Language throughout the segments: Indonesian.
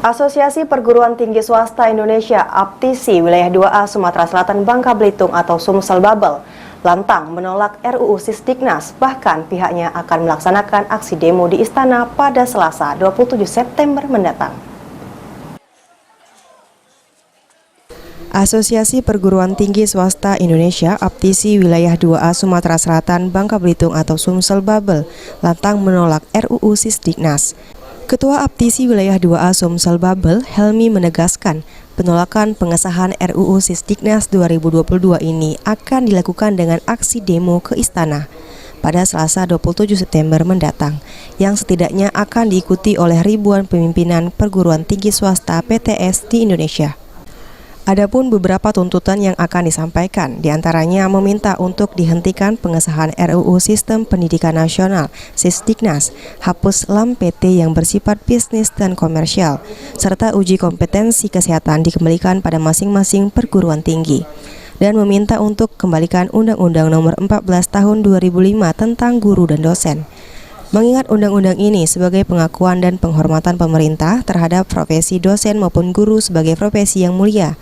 Asosiasi Perguruan Tinggi Swasta Indonesia (APTISI) Wilayah 2A Sumatera Selatan Bangka Belitung atau Sumsel Babel lantang menolak RUU Sisdiknas. Bahkan pihaknya akan melaksanakan aksi demo di Istana pada Selasa 27 September mendatang. Asosiasi Perguruan Tinggi Swasta Indonesia (APTISI) Wilayah 2A Sumatera Selatan Bangka Belitung atau Sumsel Babel lantang menolak RUU Sisdiknas. Ketua APTISI Wilayah 2A Sumsel Babel, Helmi, menegaskan penolakan pengesahan RUU Sisdiknas 2022 ini akan dilakukan dengan aksi demo ke Istana pada Selasa 27 September mendatang, yang setidaknya akan diikuti oleh ribuan pimpinan perguruan tinggi swasta PTS di Indonesia. Adapun beberapa tuntutan yang akan disampaikan, diantaranya meminta untuk dihentikan pengesahan RUU Sistem Pendidikan Nasional Sisdiknas, hapus LAM PT yang bersifat bisnis dan komersial, serta uji kompetensi kesehatan dikembalikan pada masing-masing perguruan tinggi, dan meminta untuk kembalikan Undang-Undang Nomor 14 Tahun 2005 tentang guru dan dosen. Mengingat undang-undang ini sebagai pengakuan dan penghormatan pemerintah terhadap profesi dosen maupun guru sebagai profesi yang mulia.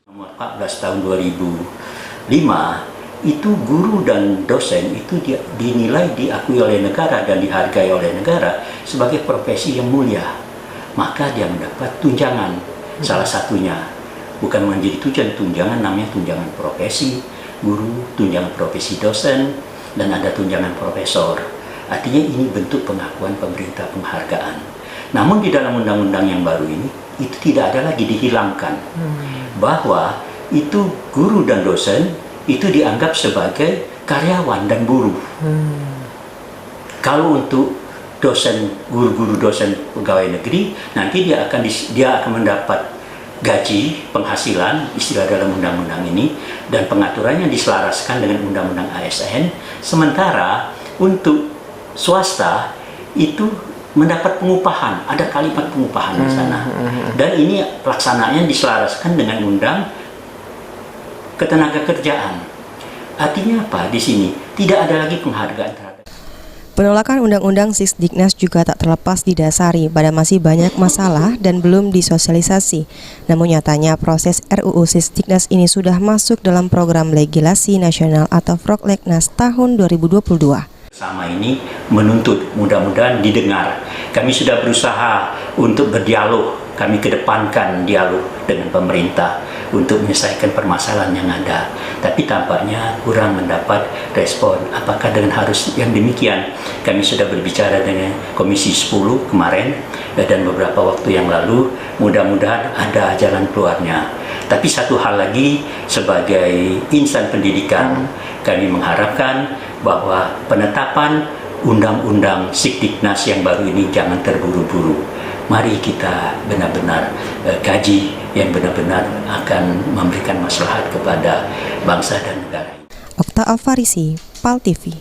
Nomor 14 tahun 2005 itu guru dan dosen itu dinilai diakui oleh negara dan dihargai oleh negara sebagai profesi yang mulia. Maka dia mendapat tunjangan, salah satunya. Bukan menjadi tunjangan namanya tunjangan profesi guru, tunjangan profesi dosen, dan ada tunjangan profesor. Artinya ini bentuk pengakuan pemerintah, penghargaan. Namun di dalam undang-undang yang baru ini, itu tidak ada lagi, dihilangkan. Bahwa itu guru dan dosen itu dianggap sebagai karyawan dan buruh. Kalau untuk dosen, guru-guru dosen pegawai negeri, nanti dia akan mendapat gaji, penghasilan, istilah dalam undang-undang ini, dan pengaturannya diselaraskan dengan undang-undang ASN. Sementara untuk swasta itu mendapat pengupahan, ada kalimat pengupahan di sana, dan ini pelaksanaannya diselaraskan dengan undang ketenagakerjaan. Artinya apa di sini? Tidak ada lagi penghargaan terhadap. Penolakan Undang-Undang Sisdiknas juga tak terlepas didasari pada masih banyak masalah dan belum disosialisasi. Namun nyatanya proses RUU Sisdiknas ini sudah masuk dalam program legislasi nasional atau Proklegnas tahun 2022. Sama ini menuntut, mudah-mudahan didengar. Kami sudah berusaha untuk berdialog, kami kedepankan dialog dengan pemerintah untuk menyelesaikan permasalahan yang ada. Tapi tampaknya kurang mendapat respon. Apakah dengan harus yang demikian? Kami sudah berbicara dengan Komisi 10 kemarin dan beberapa waktu yang lalu, mudah-mudahan ada jalan keluarnya. Tapi satu hal lagi, sebagai insan pendidikan, kami mengharapkan bahwa penetapan Undang-Undang Sisdiknas yang baru ini jangan terburu-buru. Mari kita benar-benar kaji yang benar-benar akan memberikan maslahat kepada bangsa dan negara. Okta Alfarisi, PAL TV.